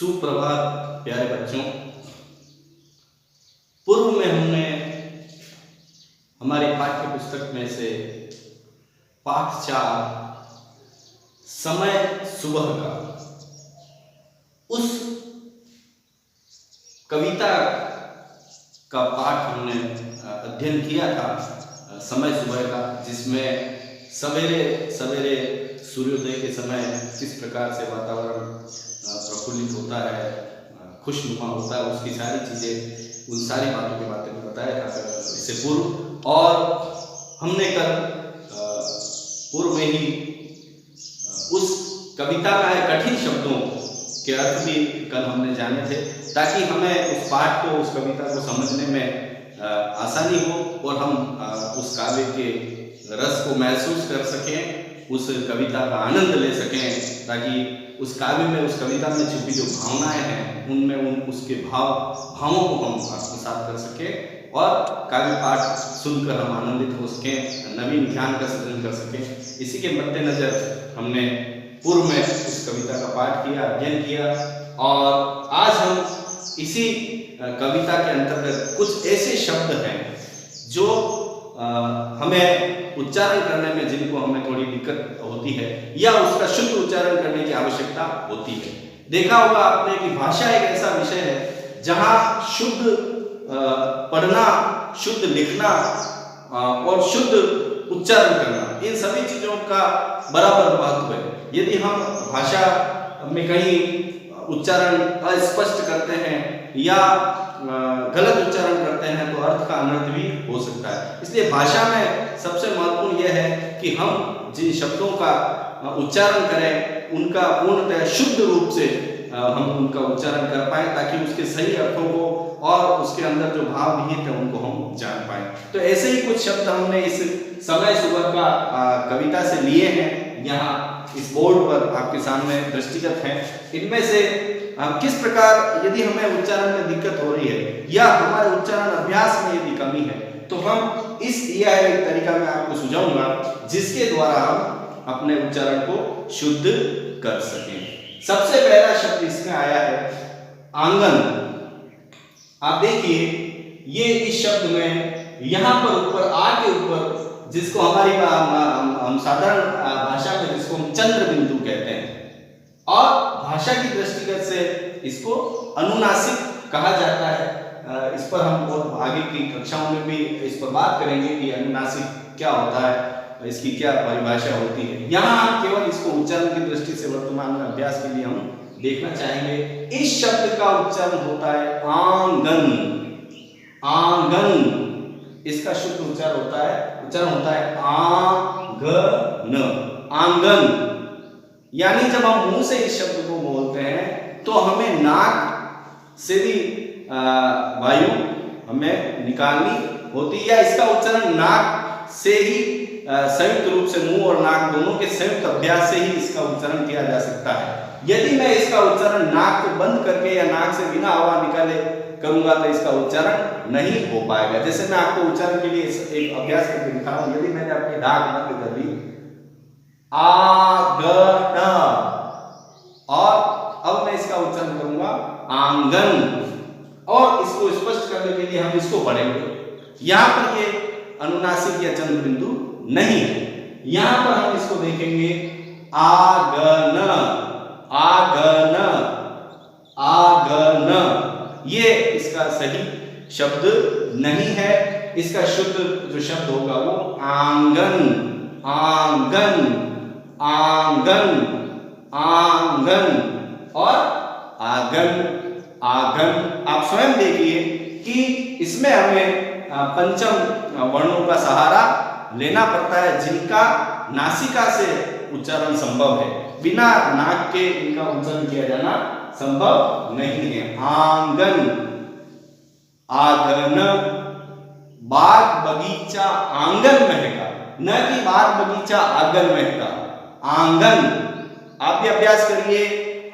सुप्रभात प्यारे बच्चों। पूर्व में हमने हमारी पाठ्य पुस्तक में से पाठ 4 समय सुबह का उस कविता का पाठ हमने अध्ययन किया था, समय सुबह का, जिसमें सवेरे सवेरे सूर्योदय के समय किस प्रकार से वातावरण प्रफुल्लित होता है, खुशनुमा होता है, उसकी सारी चीज़ें, उन सारी बातों के बारे में बताया था इससे पूर्व। और हमने कल पूर्व में ही उस कविता में कठिन शब्दों के अर्थ भी कल हमने जाने थे, ताकि हमें उस पाठ को, उस कविता को समझने में आसानी हो और हम उस काव्य के रस को महसूस कर सकें, उस कविता का आनंद ले सकें, ताकि उस काव्य में, उस कविता में छुपी जो भावनाएं हैं उनमें उसके भावों को हम आत्मसात कर सकें और काव्य पाठ सुनकर हम आनंदित हो सकें, नवीन ज्ञान का सृजन कर सकें। इसी के मद्देनजर हमने पूर्व में उस कविता का पाठ किया, अध्ययन किया, और आज हम इसी कविता के अंतर्गत कुछ ऐसे शब्द हैं जो हमें उच्चारण करने में, जिनको हमें थोड़ी दिक्कत होती है या उसका शुद्ध उच्चारण करने की आवश्यकता होती है। देखा होगा आपने कि भाषा एक ऐसा विषय है जहां शुद्ध पढ़ना, शुद्ध लिखना और शुद्ध उच्चारण करना, इन सभी चीजों का बराबर महत्व है। यदि हम भाषा में कहीं उच्चारण अस्पष्ट करते हैं या गलत उच्चारण करते हैं तो अर्थ का अनर्थ भी हो सकता है। इसलिए भाषा में सबसे महत्वपूर्ण यह है कि हम जिन शब्दों का उच्चारण करें उनका पूर्णतः शुद्ध रूप से हम उनका उच्चारण कर पाएं, ताकि उसके सही अर्थों को और उसके अंदर जो भाव निहित है उनको हम जान पाएं। तो ऐसे ही कुछ शब्द हमने इस समय सुबह का कविता से लिए हैं, यहाँ इस बोर्ड पर आपके सामने दृष्टिगत हैं। इनमें से किस प्रकार, यदि हमें उच्चारण में दिक्कत हो रही है या हमारे उच्चारण अभ्यास में यदि कमी है, तो हम इस दिया है एक तरीका मैं आपको सुझाऊंगा जिसके द्वारा हम अपने उच्चारण को शुद्ध कर सकें। सबसे पहला शब्द इसमें आया है आंगन। आप देखिए, ये इस शब्द में यहाँ पर ऊपर आ के ऊपर, जिसको हमारी हम साधारण भाषा में जिसको हम चंद्र बिंदु कहते हैं, और भाषा की दृष्टिगत से इसको अनुनासिक कहा जाता है। इस पर हम बहुत आगे की कक्षाओं में भी इस पर बात करेंगे कि अनुनासिक क्या होता है, इसकी क्या परिभाषा होती है। यहाँ हम केवल इसको उच्चारण की दृष्टि से वर्तमान में अभ्यास के लिए हम देखना चाहेंगे। इस शब्द का उच्चारण होता है आंगन। आंगन, इसका शुद्ध उच्चारण होता है आंगन। आंगन, यानी जब हम मुंह से इस शब्द को बोलते हैं तो हमें नाक से भी वायु हमें निकालनी होती है, या इसका उच्चारण नाक से ही संयुक्त रूप से, मुंह और नाक दोनों के संयुक्त अभ्यास से ही इसका उच्चारण किया जा सकता है। यदि मैं इसका उच्चारण नाक को बंद करके या नाक से बिना हवा निकाले करूंगा तो इसका उच्चारण नहीं हो पाएगा। जैसे मैं आपको उच्चारण के लिए एक अभ्यास करके दिखा रहा हूं। यदि मैंने अपनी नाक बंद कर ली, आगन, और अब मैं इसका उच्चारण करूंगा आंगन, और इसको स्पष्ट करने के लिए हम इसको पढ़ेंगे। यहां पर ये अनुनासिक या चंद्र बिंदु नहीं है। यहां पर हम इसको देखेंगे आगन, आगन, आगन, ये इसका सही शब्द नहीं है। इसका शुद्ध जो शब्द होगा वो आंगन, आंगन, आंगन, आंगन और आगन, आगन। आप स्वयं देखिए कि इसमें हमें पंचम वर्णों का सहारा लेना पड़ता है, जिनका नासिका से उच्चारण संभव है। बिना नाक के इनका उच्चारण किया जाना संभव नहीं है। आंगन, आगन, बाग बगीचा आंगन महका, न कि बाग बगीचा आंगन महका। आंगन, आप भी अभ्यास करिए।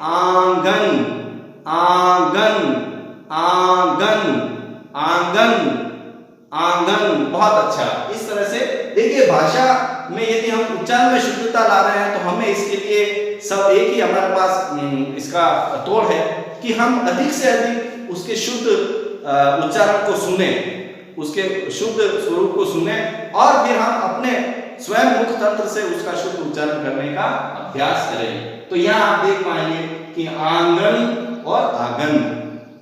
आंगन, आंगन, आंगन, आंगन, आंगन। बहुत अच्छा। इस तरह से देखिए, भाषा में यदि हम उच्चारण में शुद्धता ला रहे हैं तो हमें इसके लिए सब एक ही हमारे पास इसका तोड़ है कि हम अधिक से अधिक उसके शुद्ध उच्चारण को सुने, उसके शुद्ध स्वरूप को सुने और फिर हम अपने स्वयं मुख तंत्र से उसका शुद्ध उच्चारण करने का अभ्यास करें। तो यहाँ आप देख पाएंगे कि आंगन और आगन,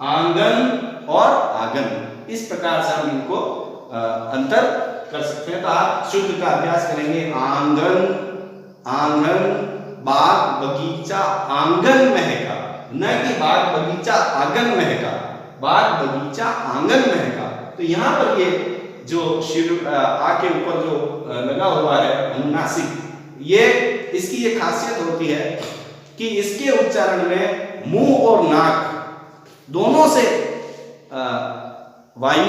आंगन और आगन, इस प्रकार से हम इनको अंतर कर सकते हैं। तो आप शुद्ध का अभ्यास करेंगे, आंगन, आंगन, बाग बगीचा आंगन महका, न कि बाग बगीचा आंगन महका, बाग बगीचा आंगन महका। तो यहाँ पर ये जो शिर आ के ऊपर जो लगा हुआ है अनुनासिक, ये इसकी ये खासियत होती है कि इसके उच्चारण में मुंह और नाक दोनों से वायु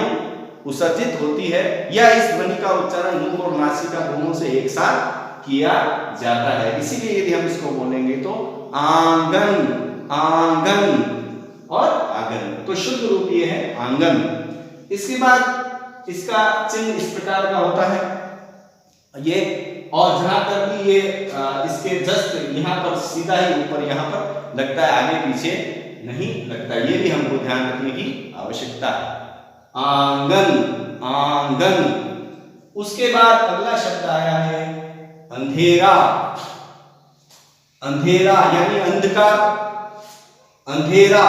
उत्सर्जित होती है, या इस ध्वनि का उच्चारण मुंह और नासिका दोनों से एक साथ किया जाता है। इसीलिए यदि हम इसको बोलेंगे तो आंगन, आंगन और आगन, तो शुद्ध रूप ये है आंगन। इसके बाद इसका चिन्ह इस प्रकार का होता है ये, और जहां तक भी ये इसके जस्ट यहाँ पर सीधा ही ऊपर यहाँ पर लगता है, आगे पीछे नहीं लगता, ये भी हमको ध्यान रखने की आवश्यकता है। आंगन, आंगन। उसके बाद अगला शब्द आया है अंधेरा, अंधेरा यानी अंधकार, अंधेरा।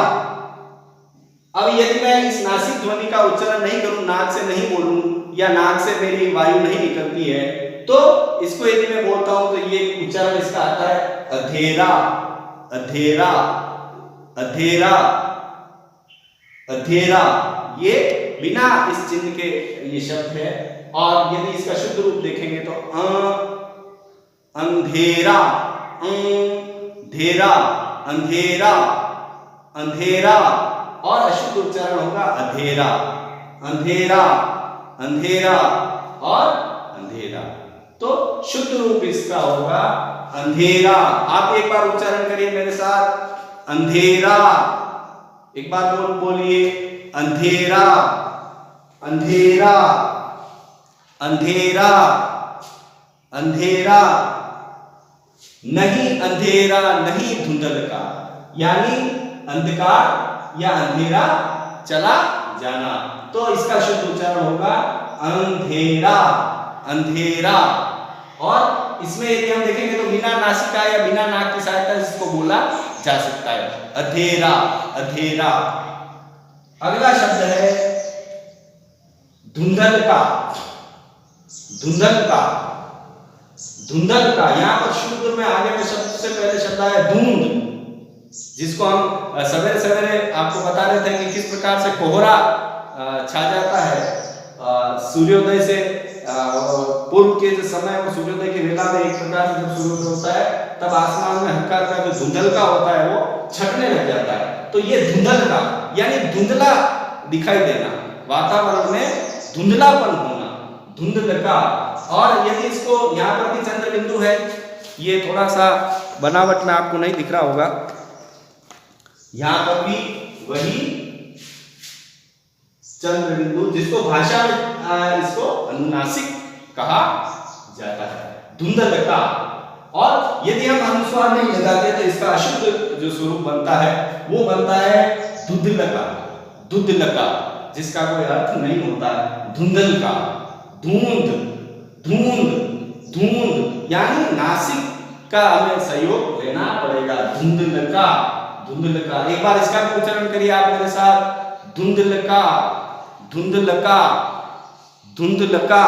अब यदि मैं इस नासिक ध्वनि का उच्चारण नहीं करूं, नाक से नहीं बोलूं या नाक से मेरी वायु नहीं निकलती है, तो इसको यदि मैं बोलता हूं तो ये उच्चारण इसका आता है अधेरा, अधेरा, अधेरा, अधेरा। ये बिना इस चिन्ह के ये शब्द है। और यदि इसका शुद्ध रूप देखेंगे तो अंधेरा, अंधेरा, अंधेरा, अंधेरा, और अशुद्ध उच्चारण होगा अधेरा, अंधेरा, अंधेरा और अंधेरा। तो शुद्ध रूप इसका होगा अंधेरा। आप एक बार उच्चारण करिए मेरे साथ, अंधेरा। एक बार बोलिए अंधेरा, अंधेरा, अंधेरा, अंधेरा। नहीं अंधेरा, नहीं धुंधल का, यानी अंधकार या अंधेरा चला जाना। तो इसका शुद्ध उच्चारण होगा अंधेरा, अंधेरा। और इसमें यदि हम देखेंगे तो बिना नासिका या बिना नाक की सहायता से इसको बोला जा सकता है, अधेरा, अधेरा। अगला शब्द है धुंधल का, धुंधल का, धुंधल का। यहाँ पर शुद्ध में आगे में सबसे पहले शब्द आया धुंध, जिसको हम सवेरे सवेरे आपको बता रहे थे कि किस प्रकार से कोहरा छा जाता है सूर्योदय से पूर्व के जो समय वो सूर्योदय की वेला में, एक प्रकार से जब सूर्योदय होता है तब आसमान में हल्का हल्का जो धुंधल का होता है वो छटने लग जाता है। तो ये धुंधल का यानी धुंधला दिखाई देना, वातावरण में धुंधलापन होना, धुंधल का। और यदि इसको यहाँ पर भी चंद्र बिंदु है, ये थोड़ा सा बनावट में आपको नहीं दिख रहा होगा, यहाँ पर भी वही चंद्र बिंदु, जिसको भाषा में इसको अनुनासिक कहा जाता है, धुंधल का। और यदि हम अनुस्वार नहीं लगाते तो इसका अशुद्ध जो स्वरूप बनता है वो बनता है धुंधल का, धुंधल का, जिसका कोई अर्थ नहीं होता, धुंधल का। धूंध, धूंध, धूंध, यानी नासिक का हमें सहयोग लेना पड़ेगा, धुंधल का, धुंधल का। एक बार इसका भी उच्चारण करिए आप मेरे साथ, धुंधल का, धुंधल का, धुंधल का,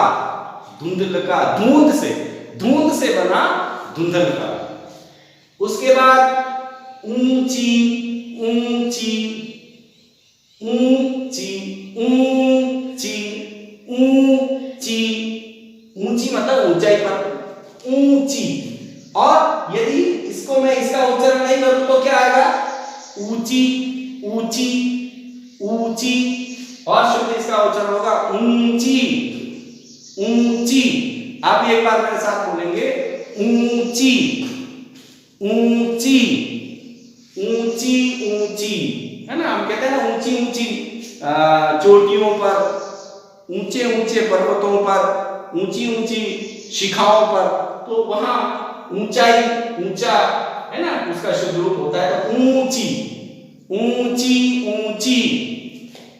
धुंधल का। धूंध से, धूंध से बना धुंधल का। उसके बाद ऊंची, ऊंची, ऊंची, ऊंची, ऊंची, ऊंची मतलब ऊंचाई पर, ऊंची। और यदि इसको मैं इसका उच्चारण नहीं करूं तो क्या आएगा, ऊंची, ऊंची, ऊंची। और शुद्ध इसका उच्चारण होगा ऊंची, ऊंची। आप एक बार मेरे साथ बोलेंगे ऊंची, ऊंची, ऊंची, ऊंची, है ना। हम कहते हैं ना ऊंची ऊंची चोटियों पर, ऊंचे ऊंचे पर्वतों पर, ऊंची ऊंची शिखाओं पर, तो वहां ऊंचाई, ऊंचा, है ना, उसका शुद्ध रूप होता है तो ऊंची, ऊंची ऊंची।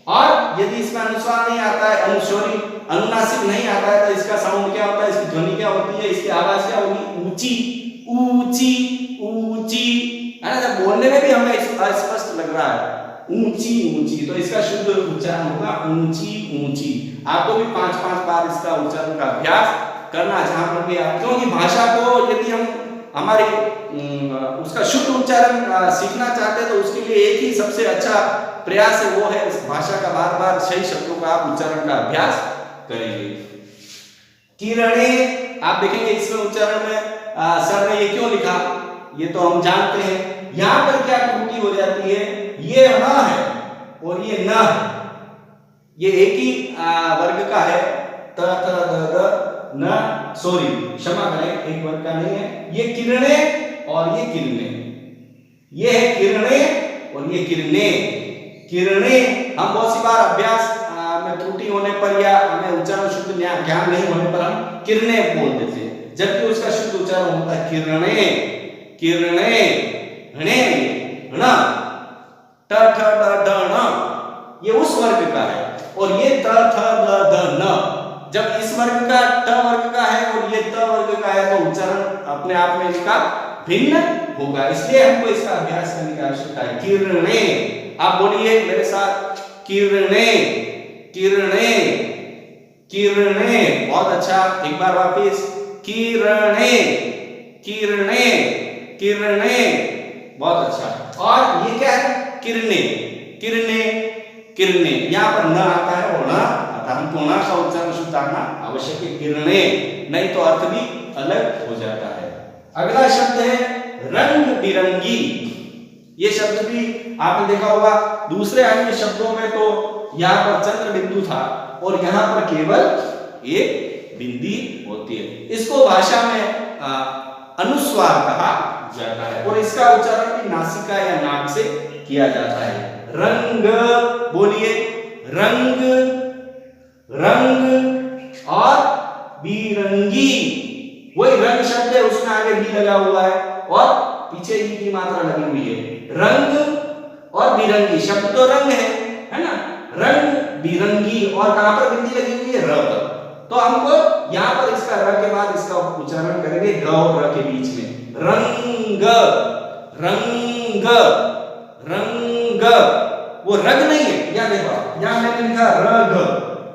और यदि इसमें अनुस्वार नहीं आता है, अनुनासिक नहीं आता है, तो इसका साउंड क्या होता है, इसकी ध्वनि क्या होती है, इसकी आवाज क्या होगी, ऊंची ऊंची ऊंची, है ना। जब बोलने में भी हमें अस्पष्ट लग रहा है, ऊंची ऊंची, तो इसका शुद्ध उच्चारण होगा ऊंची ऊंची। आपको भी 5-5 बार इसका उच्चारण का अभ्यास करना, जहां पर भी आप, क्योंकि भाषा को यदि हम हमारे उसका शुद्ध उच्चारण सीखना चाहते हैं, तो उसके लिए एक ही सबसे अच्छा प्रयास है, वो है इस भाषा का बार बार सही शब्दों का आप उच्चारण का अभ्यास करेंगे। किरणे, आप देखेंगे इसमें उच्चारण में सर ने ये क्यों लिखा, ये तो हम जानते हैं। यहां पर क्या त्रुटि हो जाती है, ये न है और ये न है, ये एक ही वर्ग का है, त थ द द न, सॉरी क्षमा करें, एक वर्ग का नहीं है। ये किरणे और ये किरणे, ये है किरणे और ये किरणे। किरणे हम बहुत सी बार अभ्यास में त्रुटि होने पर या हमें उच्चारण शुद्ध ज्ञान नहीं होने पर हम किरणे बोल देते हैं, जबकि उसका शुद्ध उच्चारण होता है किरणे किरणे। हणे न, ट ठ ड ढ न, ये उस वर्ग का है, और ये त थ द ध न, जब इस वर्ग का ट वर्ग का है और ये त वर्ग का है, तो उच्चारण अपने आप में इसका भिन्न होगा, इसलिए हमको इसका अभ्यास करने की आवश्यकता है। किरणे, आप बोलिए मेरे साथ, किरणे किरणे किरणे। बहुत अच्छा, एक बार वापिस, किरणे किरणे किरणे। बहुत अच्छा। और ये क्या है, किरणे किरणे किरणे, यहां पर न आता है और न आता, हमको न का उच्चारण शुद्ध आना आवश्यक है, किरणे, नहीं तो अर्थ भी अलग हो जाता है। अगला शब्द है रंग बिरंगी। ये शब्द भी आपने देखा होगा, दूसरे अन्य शब्दों में तो यहाँ पर चंद्र बिंदु था और यहाँ पर केवल एक बिंदी होती है। इसको भाषा में अनुस्वार कहा जाता है और इसका उच्चारण भी नासिका या नाक से किया जाता है। रंग, बोलिए, रंग रंग और बिरंगी, वही रंग शब्द है, उसमें आगे भी लगा हुआ है और पीछे ही की मात्रा लगी हुई है। रंग और बिरंगी, शब्द तो रंग है ना, रंग बिरंगी, और कहां पर बिंदी लगी हुई है, र पर। तो हमको यहां पर इसका र के बाद इसका उच्चारण करेंगे ग और र के बीच में, रंग रंग रंग। वो रग नहीं है, यहां देखो, यहां मैंने लिखा रग,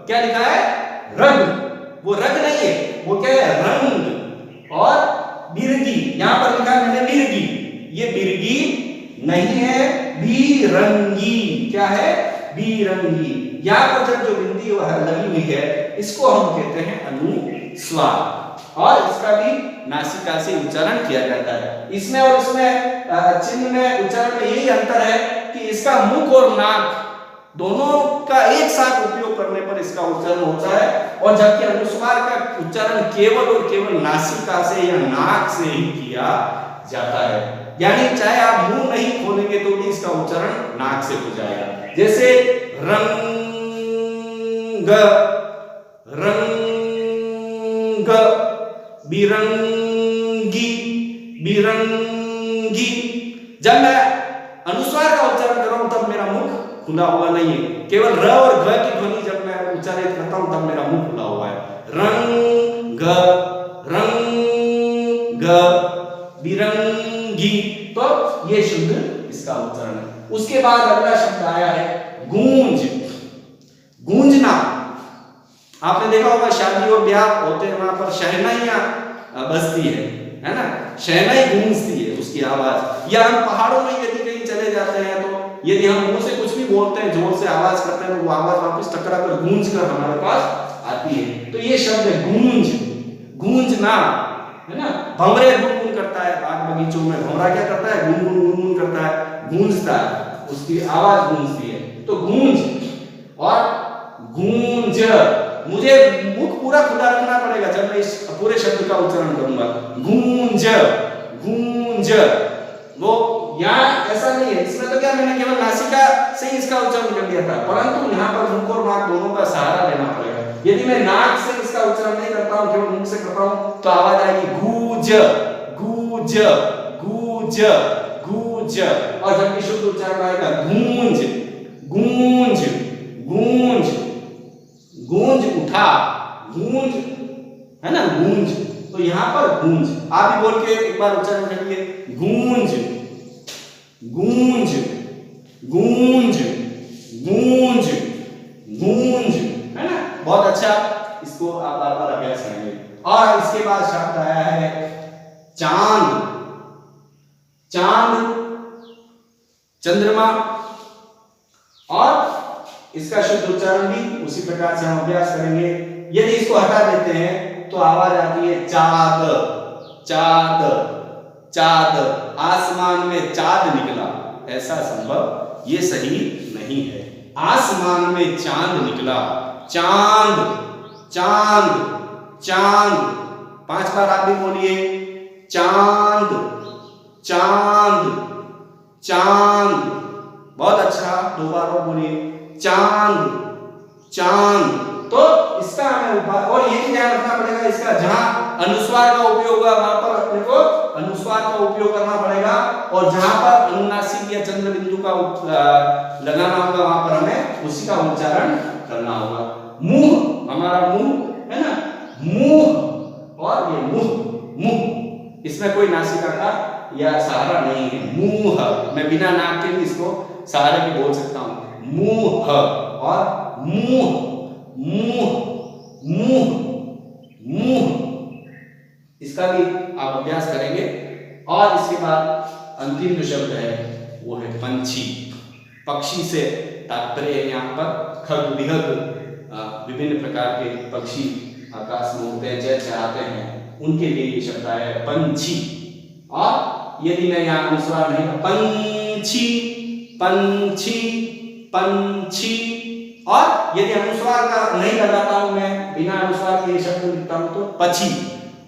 क्या लिखा है, रग, वो रग नहीं है, वो क्या है, रंग। और बिरगी, यहां पर लिखा है मैंने बिरगी, ये बिरगी नहीं है, बिरंगी। क्या है, बिरंगी। यहां पर जब जो बिंदी लगी हुई है, इसको हम कहते हैं अनुस्वार, और इसका भी नासिका से उच्चारण किया जाता है। इसमें और इसमें चिन्ह में, उच्चारण में यही अंतर है कि इसका मुख और नाक दोनों का एक साथ उपयोग करने पर इसका उच्चारण होता है, और जबकि अनुस्वार का उच्चारण केवल और केवल नासिका से या नाक से ही किया जाता है। यानी चाहे आप मुंह नहीं खोलेंगे तो भी इसका उच्चारण नाक से हो जाएगा। जैसे रंग रंग, बिरंगी बिरंगी। जब मैं अनुस्वार का उच्चारण कर रहा हूं तब मेरा मुख खुला हुआ नहीं है, केवल र और ग की ध्वनि जब मैं उच्चारित करता हूं तब मेरा मुख खुला हुआ है। रंग रंग बिरंगी, तो ये शुद्ध इसका उच्चारण है। उसके बाद अगला शब्द आया है गूंज, गूंजना। आपने देखा होगा शादी और ब्याह होते हैं, वहां पर शहनाइयां बजती है ना, शहनाई गूंजती है उसकी आवाज। या हम पहाड़ों में यदि कहीं चले जाते हैं तो यदि हम मुंह से कुछ भी बोलते हैं, जोर से आवाज करते हैं, तो वो आवाज वापस टकरा कर गूंज कर हमारे पास आती है। तो ये शब्द है गूंज, गूंजना, है ना। भंवरे गुनगुन करता है, बाग बगीचों में भंवरा क्या करता है, गुनगुन गुनगुन करता है, गूंजता है, उसकी आवाज गूंजती है। तो गूंज और गूंज, मुझे मुख पूरा खुला रखना पड़ेगा जब मैं इस पूरे शब्द का उच्चारण करूंगा। गूंज गूंज, वो यहाँ ऐसा नहीं है, इसमें तो क्या मैंने केवल नासिका से ही इसका उच्चारण कर दिया था, परंतु यहाँ पर मुख और नाक दोनों का सहारा लेना पड़ेगा। यदि मैं नाक से इसका उच्चारण नहीं करता हूँ, केवल मुख से करता हूँ, तो आवाज आएगी गूंज गूंज गूंज गूंज। उच्च, और जबकि शुद्ध उच्चारण आएगा गूंज, गूंज, गूंज, गूंज उठा, गूंज, है ना, गूंज। तो यहां पर गूंज, आप भी बोल के एक बार उच्चारण करिए, गूंज, गूंज, गूंज, गूंज, गूंज, है ना। बहुत अच्छा, इसको आप बार बार अभ्यास करेंगे। और इसके बाद शब्द आया है चांद, चांद, चंद्रमा, और इसका शुद्ध उच्चारण भी उसी प्रकार से हम अभ्यास करेंगे। यदि इसको हटा देते हैं तो आवाज आती है चाँद, चाँद, चाँद, आसमान में चाँद निकला, ऐसा संभव ये सही नहीं है। आसमान में चाँद निकला, चाँद, चाँद, चाँद, 5 बार आप भी बोलिए, चाँद, चाँद, चाँद, बहुत अच्छा, 2 बार और बोलिए, चाँद, चाँद। तो इसका हमें उपाय, और ये भी ध्यान रखना पड़ेगा, इसका जहां अनुस्वार का उपयोग होगा वहां पर अपने को अनुस्वार का उपयोग करना पड़ेगा, और जहां पर अनुनासिक या चंद्र बिंदु का लगाना होगा वहां पर हमें उसी का उच्चारण करना होगा। मुंह, हमारा मुंह है ना, मुंह, और ये मुंह, मुंह, इसमें कोई नासिका का या सहारा नहीं है। मुंह, मैं बिना नाक के भी इसको सहारे के बोल सकता हूं, मुंह, और मुंह, मुंह, मुंह, मुंह, इसका भी आप अभ्यास करेंगे। और इसके बाद अंतिम जो शब्द है वो है पंछी। पक्षी से तात्पर्य है यहाँ पर खग, विहग, विभिन्न प्रकार के पक्षी आकाश में उड़ते हैं, चहचहाते हैं, उनके लिए ये शब्द आया है पंछी। और यदि मैं यहाँ अनुस्वार नहीं, पंछी, पंछी, पंछी, और यदि अनुस्वार का नहीं लगाता हूं मैं, बिना अनुस्वार के शब्द लिखता हूं तो पक्षी,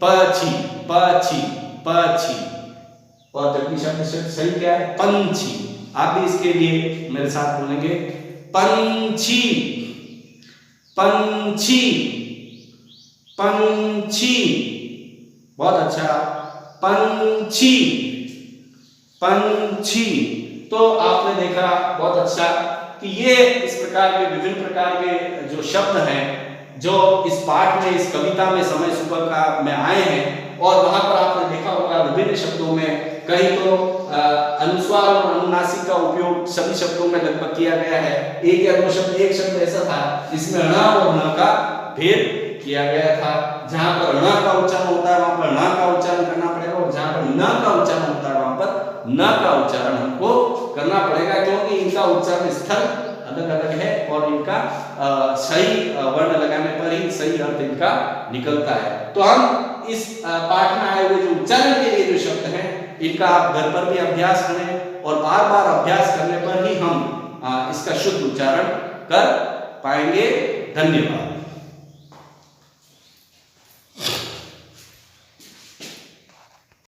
पक्षी, पक्षी, पक्षी, और जबकि शब्द सही क्या है, पंछी। आप भी इसके लिए मेरे साथ बोलेंगे, पंछी, पंछी, पंछी, बहुत अच्छा, पंछी, पंछी। तो आपने देखा बहुत अच्छा कि ये इस प्रकार के विभिन्न प्रकार के जो शब्द हैं जो इस पाठ में, इस कविता में समय सुबह का में आए हैं, और वहां पर आपने देखा होगा विभिन्न शब्दों में कहीं तो अनुस्वार और अनुनासिक का उपयोग सभी शब्दों में लगभग किया गया है। एक या दो शब्द, एक शब्द ऐसा था जिसमें ण और न का भेद किया गया था। जहां पर ण का उच्चारण होता है वहां पर न का उच्चारण करना पड़ेगा, और जहां पर न का उच्चारण होता है वहां पर न का उच्चारण हमको करना पड़ेगा, क्योंकि इनका उच्चारण स्थल अलग अलग है और इनका सही वर्ण लगाने पर ही सही अर्थ इनका निकलता है। तो हम इस पाठ में आए हुए जो उच्चारण के लिए जो शब्द हैं इनका आप घर पर भी अभ्यास करें, और बार बार अभ्यास करने पर ही हम इसका शुद्ध उच्चारण कर पाएंगे। धन्यवाद।